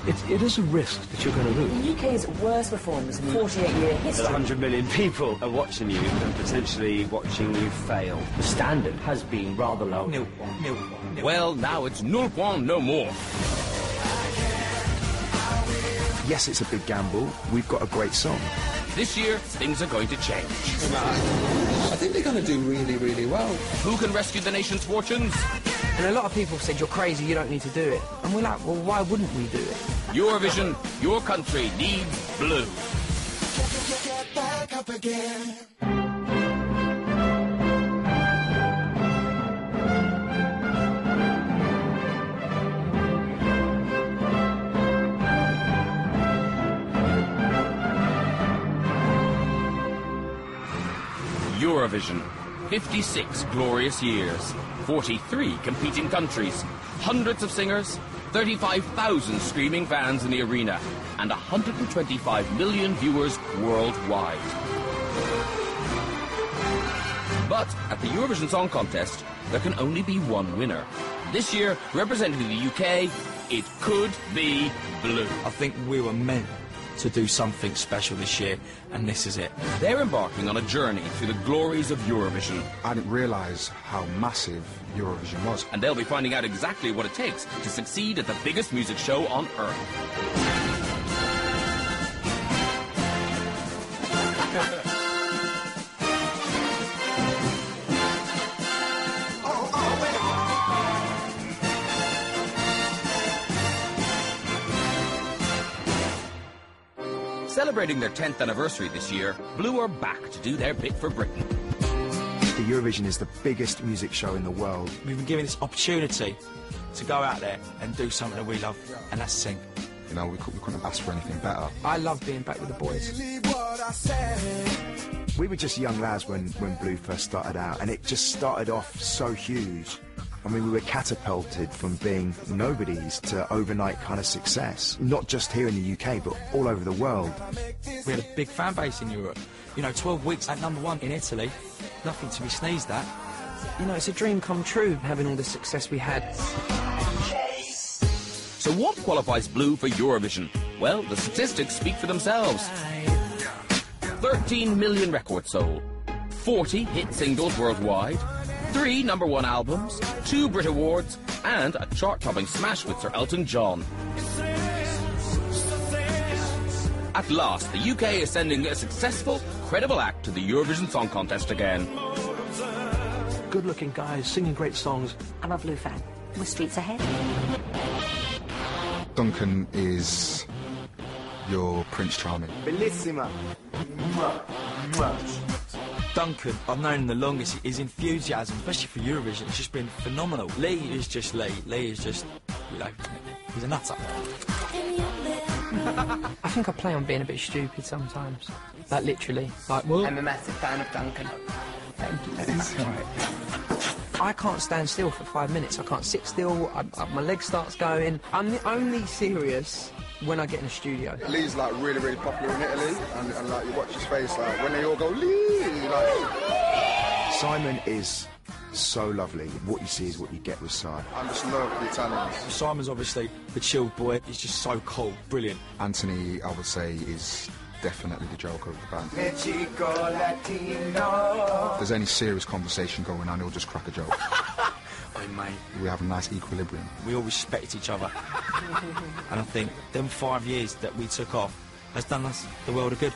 It is a risk that you're going to lose. The UK's worst performance in 48-year history. 100 million people are watching you and potentially watching you fail. The standard has been rather low. Nil. Well, now it's nul point no more. Yes, it's a big gamble. We've got a great song. This year, things are going to change. I think they're going to do really, really well. Who can rescue the nation's fortunes? And a lot of people said, you're crazy, you don't need to do it. And we're like, well, why wouldn't we do it? Eurovision, your country needs blue. Get back up again. Eurovision. 56 glorious years. 43 competing countries. Hundreds of singers. 35,000 screaming fans in the arena. And 125 million viewers worldwide. But at the Eurovision Song Contest, there can only be one winner. This year, representing the UK, it could be blue. I think we were meant to do something special this year, and this is it. They're embarking on a journey through the glories of Eurovision. I didn't realise how massive Eurovision was. And they'll be finding out exactly what it takes to succeed at the biggest music show on Earth. Celebrating their 10th anniversary this year, Blue are back to do their bit for Britain. The Eurovision is the biggest music show in the world. We've been given this opportunity to go out there and do something that we love, and that's sing. You know, we couldn't have asked for anything better. I love being back with the boys. We were just young lads when Blue first started out, and it just started off so huge. I mean, we were catapulted from being nobodies to overnight kind of success. Not just here in the UK, but all over the world. We had a big fan base in Europe. You know, 12 weeks at #1 in Italy. Nothing to be sneezed at. You know, it's a dream come true, having all the success we had. So what qualifies Blue for Eurovision? Well, the statistics speak for themselves. 13 million records sold, 40 hit singles worldwide, 3 #1 albums, 2 Brit Awards, and a chart-topping smash with Sir Elton John. At last, the UK is sending a successful, credible act to the Eurovision Song Contest again. Good-looking guys, singing great songs. I'm a Blue fan. We're streets ahead. Duncan is your Prince Charming. Bellissima. Duncan, I've known him the longest. His enthusiasm, especially for Eurovision, it's just been phenomenal. Lee is just Lee. Lee is just, you know, he's a nutter. I think I play on being a bit stupid sometimes. Like, literally. Like, what? I'm a massive fan of Duncan. I can't stand still for 5 minutes. I can't sit still. My leg starts going. I'm the only serious when I get in the studio. Lee's like really, really popular in Italy, and like you watch his face, like when they all go Lee, like. Simon is so lovely. What you see is what you get with Si. I'm just in love with the Italians. Simon's obviously the chilled boy. He's just so cool, brilliant. Anthony, I would say, is definitely the joker of the band. If there's any serious conversation going on, he'll just crack a joke. Oh, mate. We have a nice equilibrium. We all respect each other. And I think them 5 years that we took off has done us the world of good.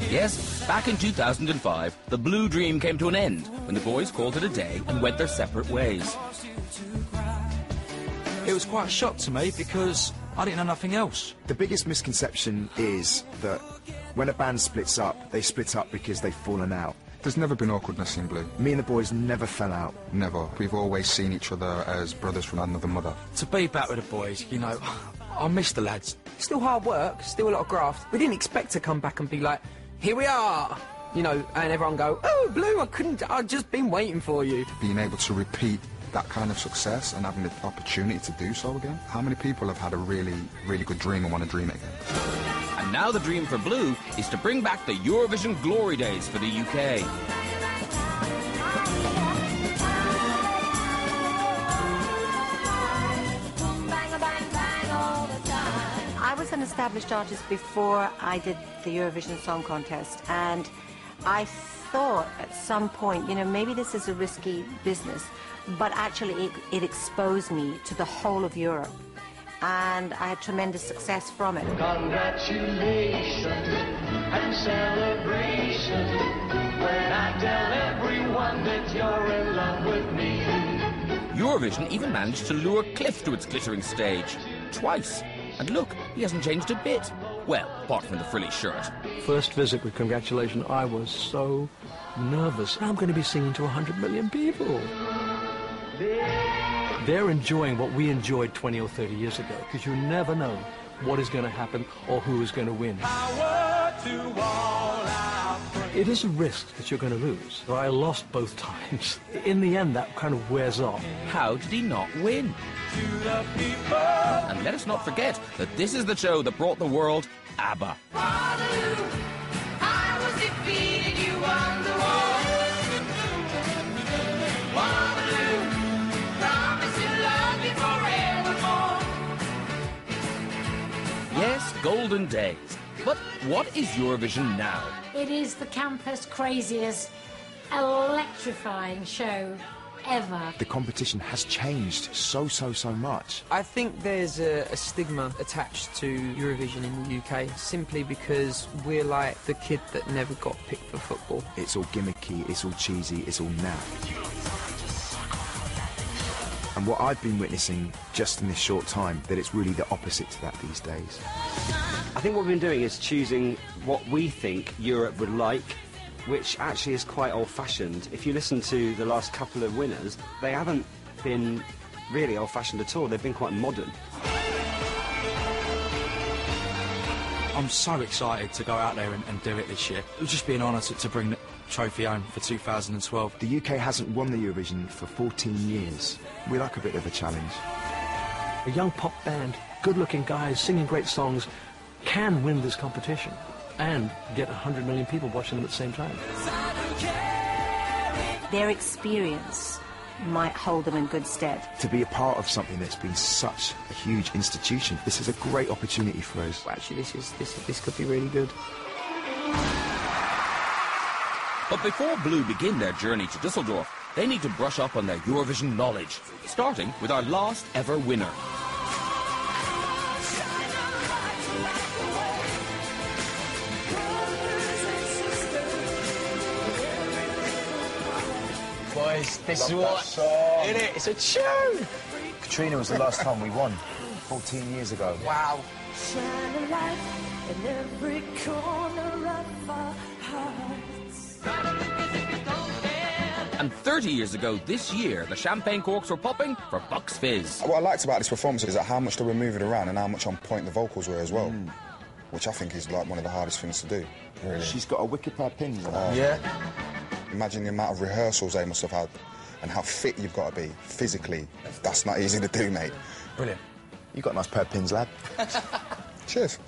Yes, back in 2005, the Blue Dream came to an end when the boys called it a day and went their separate ways. It was quite a shock to me because I didn't know nothing else. The biggest misconception is that when a band splits up, they split up because they've fallen out. There's never been awkwardness in Blue. Me and the boys never fell out. Never. We've always seen each other as brothers from another mother. To be back with the boys, you know, I miss the lads. Still hard work, still a lot of graft. We didn't expect to come back and be like, here we are, you know, and everyone go, oh, Blue, I've just been waiting for you. Being able to repeat that kind of success and having the opportunity to do so again. How many people have had a really, really good dream and want to dream it again? And now the dream for Blue is to bring back the Eurovision glory days for the UK. Bang, bang, bang, oh. was an established artist before I did the Eurovision Song Contest, and I thought at some point, you know, maybe this is a risky business, but actually it exposed me to the whole of Europe, and I had tremendous success from it. Congratulations and celebration when I tell everyone that you're in love with me. Eurovision even managed to lure Cliff to its glittering stage. Twice. And look, he hasn't changed a bit. Well, apart from the frilly shirt. First visit with Congratulations, I was so nervous. I'm going to be singing to 100 million people. They're enjoying what we enjoyed 20 or 30 years ago, because you never know what is going to happen or who is going to win. It is a risk that you're going to lose. I lost both times. In the end, that kind of wears off. How did he not win? And let us not forget that this is the show that brought the world ABBA. Yes, golden days. But what is Eurovision now? It is the campus craziest, electrifying show ever. The competition has changed so much. I think there's a stigma attached to Eurovision in the UK simply because we're like the kid that never got picked for football. It's all gimmicky, it's all cheesy, it's all naff. And what I've been witnessing just in this short time, that it's really the opposite to that these days. I think what we've been doing is choosing what we think Europe would like, which actually is quite old-fashioned. If you listen to the last couple of winners, they haven't been really old-fashioned at all. They've been quite modern. I'm so excited to go out there and do it this year. It would just be an honour to bring the trophy home for 2012. The UK hasn't won the Eurovision for 14 years. We like a bit of a challenge. A young pop band, good-looking guys singing great songs, can win this competition and get 100 million people watching them at the same time. Their experience might hold them in good stead. To be a part of something that's been such a huge institution, this is a great opportunity for us. Well, actually, this could be really good. But before Blue begin their journey to Düsseldorf, they need to brush up on their Eurovision knowledge, starting with our last ever winner. Boys, this is what, isn't it? It's a tune! Katrina was the last time we won, 14 years ago. Wow. Shine a light in every corner of our hearts. And 30 years ago this year, the champagne corks were popping for Bucks Fizz. What I liked about this performance is that how much they were moving around and how much on point the vocals were as well, which I think is like one of the hardest things to do, really. She's got a wicked pair of pins. Yeah. Imagine the amount of rehearsals they must have had and how fit you've got to be physically. That's not easy to do, mate. Brilliant. You got a nice pair of pins, lad. Cheers.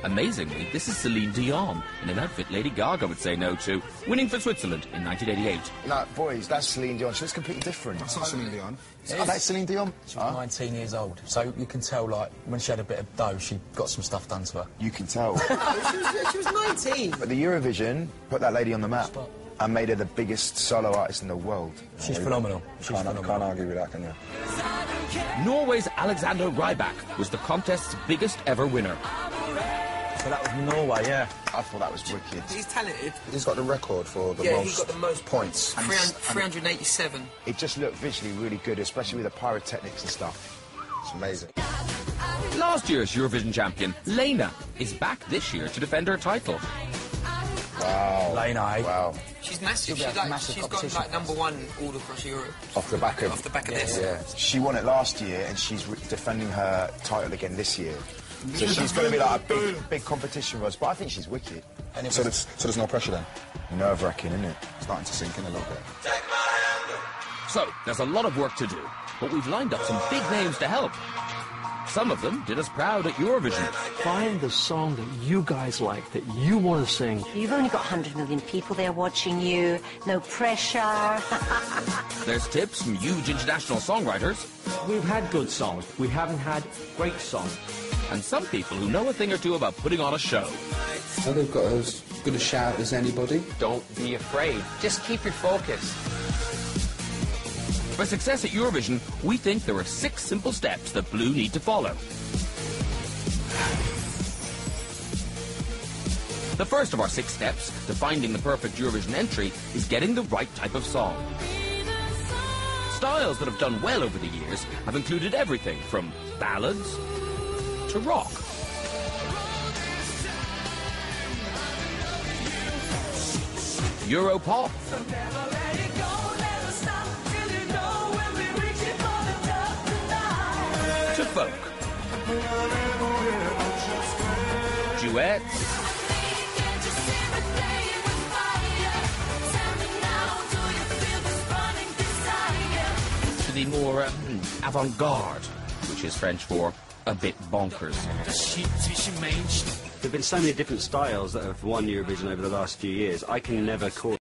Amazingly, this is Celine Dion, in an outfit Lady Gaga would say no to, winning for Switzerland in 1988. No, boys, that's Celine Dion. She's completely different. That's not Celine Dion. Oh, that's Celine Dion? She was 19 years old, so you can tell, like, when she had a bit of dough, she got some stuff done to her. You can tell. she was 19. But the Eurovision put that lady on the map and made her the biggest solo artist in the world. She's phenomenal. Can't argue with that, can you? Norway's Alexander Rybak was the contest's biggest ever winner. So that was Norway, yeah. I thought that was wicked. He's talented. He's got the record for the Yeah, most, he got the most points. 387. It just looked visually really good, especially with the pyrotechnics and stuff. It's amazing. Last year's Eurovision champion, Lena, is back this year to defend her title. Wow. Lena, eh? Wow. She's massive. She's Gone like #1 all across Europe. Off the back of this. Yeah. She won it last year and she's defending her title again this year. So she's going to be like a big competition for us, but I think she's wicked. So there's no pressure then? Nerve-wracking, isn't it? Starting to sink in a little bit. So, there's a lot of work to do, but we've lined up some big names to help. Some of them did us proud at Eurovision. Find the song that you guys like, that you want to sing. You've only got 100 million people there watching you, no pressure. There's tips from huge international songwriters. We've had good songs, we haven't had great songs. and some people who know a thing or two about putting on a show. Well, they've got as good a shout as anybody. Don't be afraid. Just keep your focus. For success at Eurovision, we think there are 6 simple steps that Blue need to follow. The first of our 6 steps to finding the perfect Eurovision entry is getting the right type of song. Styles that have done well over the years have included everything from ballads to rock. Europop to folk. Duets to the more avant-garde, which is French for a bit bonkers. There have been so many different styles that have won Eurovision over the last few years. I can never call